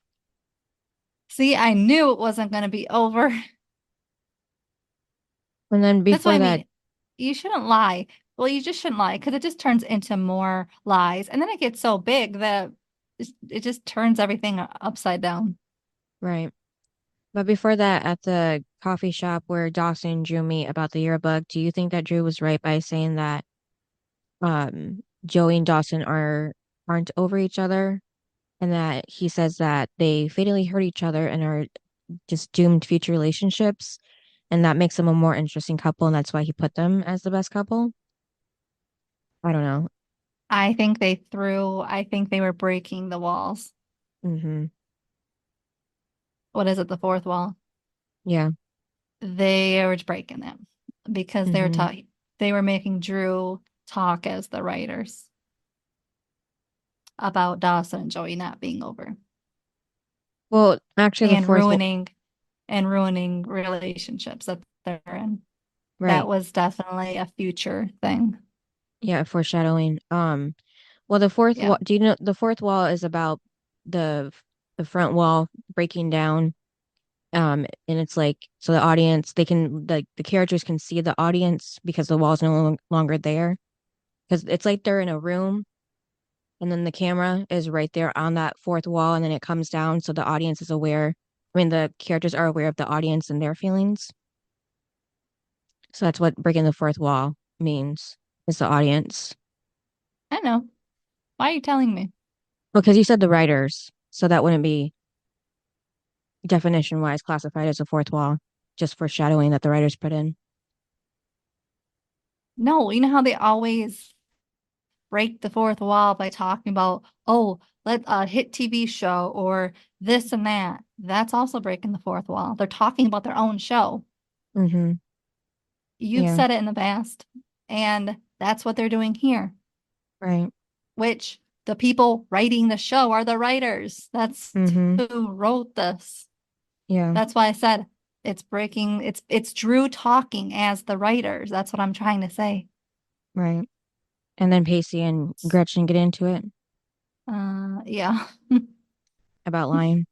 See, I knew it wasn't going to be over. And then That's what before I that, mean. You shouldn't lie. Well, you just shouldn't lie because it just turns into more lies. And then it gets so big that it just turns everything upside down. right. But before that, at the coffee shop where Dawson and Drew meet about the yearbook, do you think that Drew was right by saying that Joey and Dawson aren't over each other, and that he says that they fatally hurt each other and are just doomed future relationships, and that makes them a more interesting couple, and that's why he put them as the best couple? I don't know. I think they were breaking the walls. Mm-hmm. What is it, the fourth wall? Yeah. They were breaking them because Mm-hmm. they were making Drew talk as the writers about Dawson and Joey not being over Well, actually, the and fourth wall, ruining relationships that they're in. That right? was definitely a future thing. Yeah, foreshadowing. Well, the fourth Yeah. wall. Do you know the fourth wall is about the the front wall breaking down? And it's like so the audience they can the characters can see the audience because the wall's no longer there because it's like they're in a room and then the camera is right there on that fourth wall, and then it comes down so the audience is aware. I mean, the characters are aware of the audience and their feelings. So that's what breaking the fourth wall means, is the audience. I know. Why are you telling me? Because you said the writers, so that wouldn't be definition wise classified as a fourth wall, just foreshadowing that the writers put in. No, you know how they always break the fourth wall by talking about, oh, let a hit TV show or this and that. That's also breaking the fourth wall. They're talking about their own show. Mm-hmm. You've Yeah, said it in the past, and that's what they're doing here, right. which the people writing the show are the writers. That's Mm-hmm. who wrote this. Yeah, That's why I said it's Drue talking as the writers. That's what I'm trying to say. right. And then Pacey and Gretchen get into it Yeah. about lying.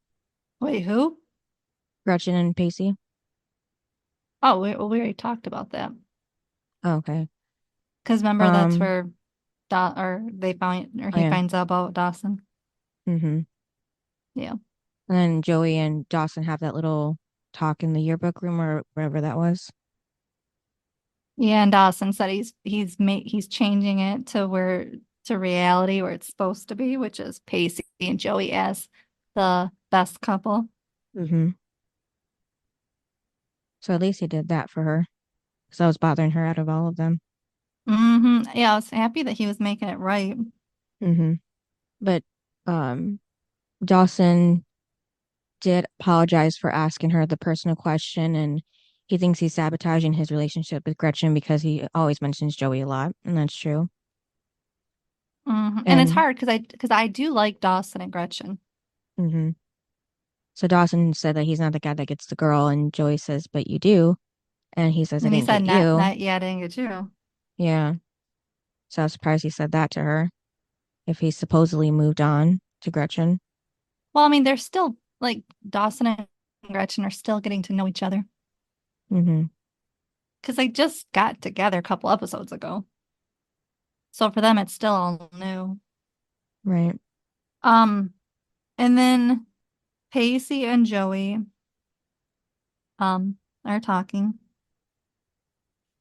Wait, who? Gretchen and Pacey. Oh, we already talked about that. Oh, okay. Because remember, that's Um, where or they find or oh he yeah. finds out about Dawson. Mm-hmm. Yeah. And then Joey and Dawson have that little talk in the yearbook room or wherever that was. Yeah, and Dawson said he's changing it to reality where it's supposed to be, which is Pacey and Joey as the best couple. Mm-hmm. So at least he did that for her. Because I was bothering her out of all of them. Yeah, I was happy that he was making it right. Mm-hmm. But um Dawson did apologize for asking her the personal question, and he thinks he's sabotaging his relationship with Gretchen because he always mentions Joey a lot, and that's true. And it's And hard because I do like Dawson and Gretchen. hmm so Dawson said that he's not the guy that gets the girl, and Joey says, "But you do," and he says, "I And he didn't said get you." not yet, I didn't get you. Yeah, so I was surprised he said that to her if he supposedly moved on to Gretchen. Well, I mean, they're still like Dawson and Gretchen are still getting to know each other Hmm. because they just got together a couple episodes ago. So for them, it's still all new. Right. Um, and then Pacey and Joey are talking.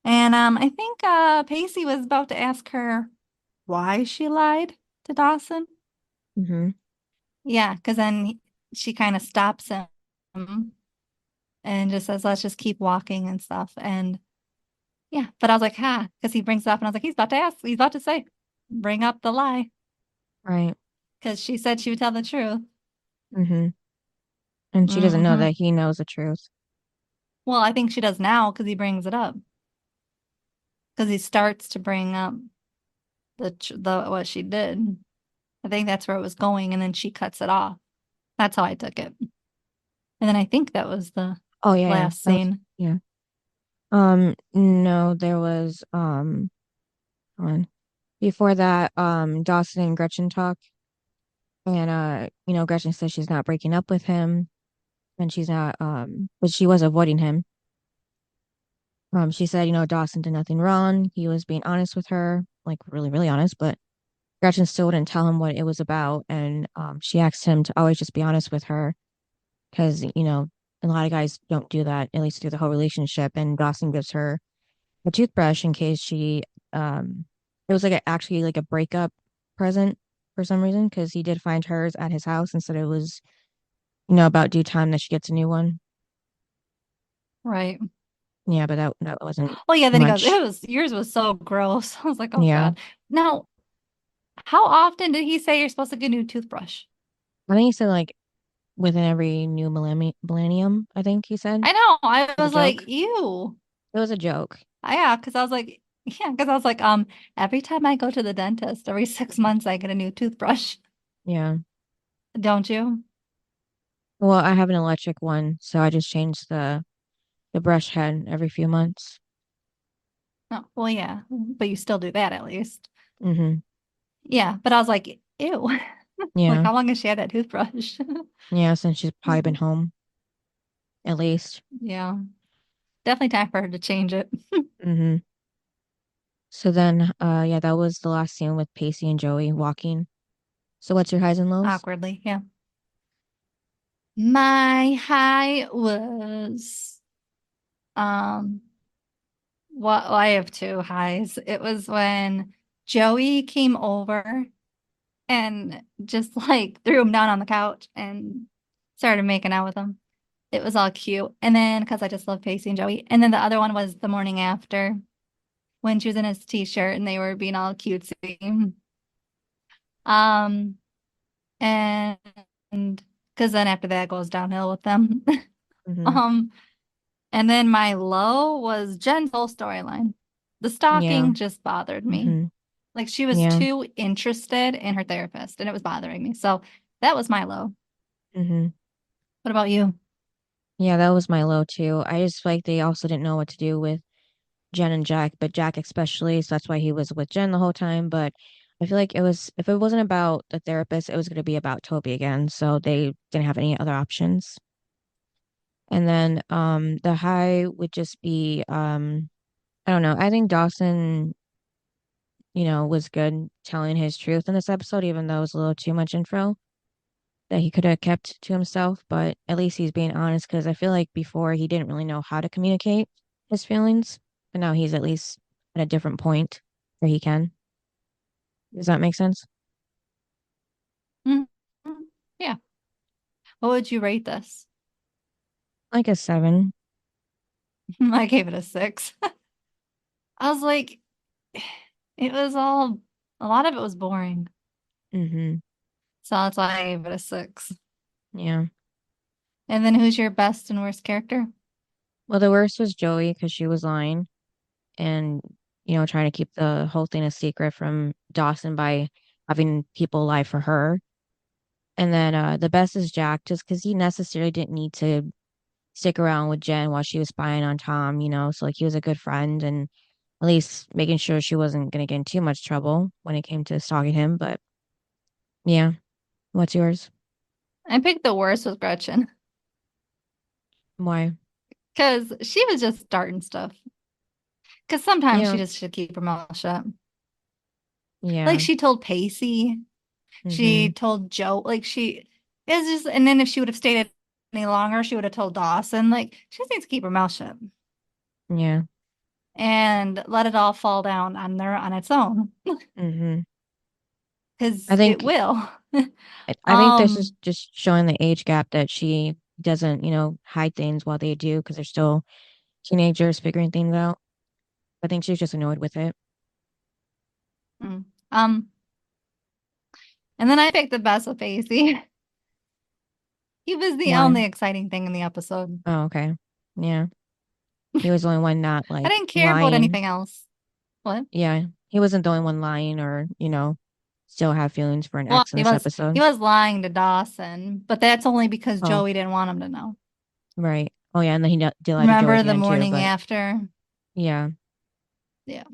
And I think Pacey was about to ask her why she lied to Dawson. Hmm. Yeah, because then she kind of stops him and just says, let's just keep walking and stuff. And yeah, but I was like, because he brings it up and I was like, he's about to say, bring up the lie. Right. Because she said she would tell the truth. Hmm. And she doesn't know hmm that he knows the truth. Well, I think she does now because he brings it up. Because he starts to bring up the what she did. I think that's where it was going, and then she cuts it off. That's how I took it. And then I think that was the Oh yeah, yeah. last That was scene. yeah. No, there was hold on. Before that, Dawson and Gretchen talk, and Gretchen says she's not breaking up with him, and she's not but she was avoiding him. She said, Dawson did nothing wrong. He was being honest with her, like really, really honest, but Gretchen still wouldn't tell him what it was about, and she asked him to always just be honest with her, because a lot of guys don't do that, at least through the whole relationship. And Dawson gives her a toothbrush in case she it was like actually like a breakup present for some reason, because he did find hers at his house and said it was about due time that she gets a new one. Right. Yeah, but that wasn't Well, yeah, then he goes, much. it was yours was so gross. I was like, oh Yeah, God. Now, how often did he say you're supposed to get a new toothbrush? I think he said like within every new millennium, I think he said I know. I as a was like, joke. ew. It was a joke. Yeah, because I was like, yeah, because I was like, every time I go to the dentist, every 6 months I get a new toothbrush. Yeah. Don't you? Well, I have an electric one, so I just change the brush head every few months. Oh, well, yeah, but you still do that at least. Hmm. Yeah, but I was like, ew. Like, Yeah. how long has she had that toothbrush? Yeah, since she's probably been home at least. Yeah, definitely time for her to change it. Hmm. So then, yeah, that was the last scene with Pacey and Joey walking. So what's your highs and lows? Awkwardly, yeah. My high was well, I have two highs. It was when Joey came over and just like threw him down on the couch and started making out with him. It was all cute. And then because I just love Pacey and Joey. And then the other one was the morning after when she was in his t-shirt and they were being all cutesy. Um, and because then after that it goes downhill with them. Mm-hmm. Um, and then my low was Jen's whole storyline. The Yeah. stalking just bothered me. Mm-hmm. Like she was Yeah. too interested in her therapist and it was bothering me. So that was my low. Mm-hmm. What about you? Yeah, that was my low too. I just feel like they also didn't know what to do with Jen and Jack, but Jack especially, so that's why he was with Jen the whole time. But I feel like it was if it wasn't about the therapist, it was gonna be about Toby again. So they didn't have any other options. And then the high would just be I don't know. I think Dawson, was good telling his truth in this episode, even though it was a little too much info that he could have kept to himself, but at least he's being honest because I feel like before he didn't really know how to communicate his feelings, but now he's at least at a different point where he can. Does that make sense? Mhm. Yeah. What would you rate this? Like a 7. I gave it a 6. I was like, it was all, a lot of it was boring. Mm-hmm. So that's why I gave it a 6. Yeah. And then who's your best and worst character? Well, the worst was Joey because she was lying and, trying to keep the whole thing a secret from Dawson by having people lie for her. And then the best is Jack just because he necessarily didn't need to stick around with Jen while she was spying on Tom, so like he was a good friend and at least making sure she wasn't going to get in too much trouble when it came to stalking him. But yeah, what's yours? I picked the worst was Gretchen Why? because she was just starting stuff. Because sometimes she Yeah, just should keep her mouth shut. Like yeah, she told Pacey, mm-hmm, she told Joe, like she is just, and then if she would have stayed any longer, she would have told Dawson, like she just needs to keep her mouth shut yeah, and let it all fall down on there on its own mm-hmm. I because it think will. I think this is Um, just showing the age gap that she doesn't, hide things while they do because they're still teenagers figuring things out. I think she's just annoyed with it. mm. um, and then I picked the best of Pacey. He was the Why? only exciting thing in the episode. Oh, okay. Yeah. He was the only one not I like didn't care about lying. anything else. What? Yeah, he wasn't the only one lying or, still have feelings for an Well, ex in he this was he episode. was lying to Dawson, but that's only because Oh, Joey didn't want him to know. right. Oh, yeah, and then he did lie to Joey at Remember the the end too, morning but after? yeah. Yeah.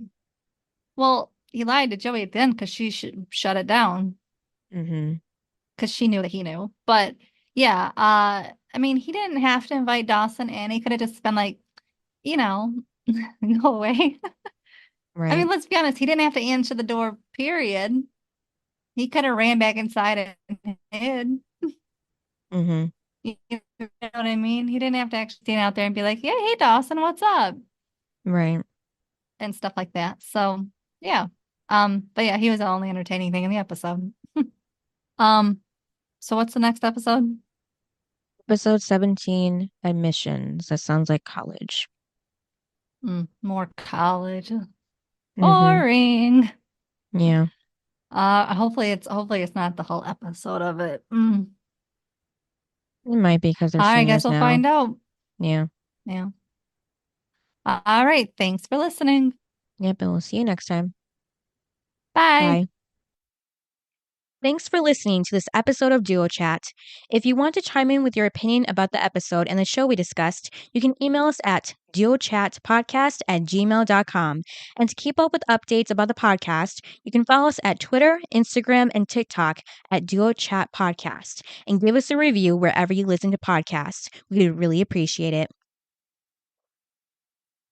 Well, he lied to Joey at the end because she should shut it down Mm-hmm. because she knew that he knew. But yeah, I mean, he didn't have to invite Dawson in. He could have just been like, you know, go away. I mean, Right. let's be honest, he didn't have to answer the door, period. He could have ran back inside and hid. Mm-hmm. You know what I mean? He didn't have to actually stand out there and be like, yeah, hey, Dawson, what's up? Right. And stuff like that. So, yeah. But yeah, he was the only entertaining thing in the episode. Um, so what's the next episode? Episode 17, admissions. That sounds like college. More college. Mm-hmm. Boring. Yeah. Hopefully it's not the whole episode of it. It might be because they're I guess seniors we'll now. find out. Yeah. Yeah. All right. Thanks for listening. Yep, and we'll see you next time. Bye. Bye. Thanks for listening to this episode of Duo Chat. If you want to chime in with your opinion about the episode and the show we discussed, you can email us at duochatpodcast@gmail.com. And to keep up with updates about the podcast, you can follow us at Twitter, Instagram, and TikTok at Duo Chat Podcast and give us a review wherever you listen to podcasts. We would really appreciate it.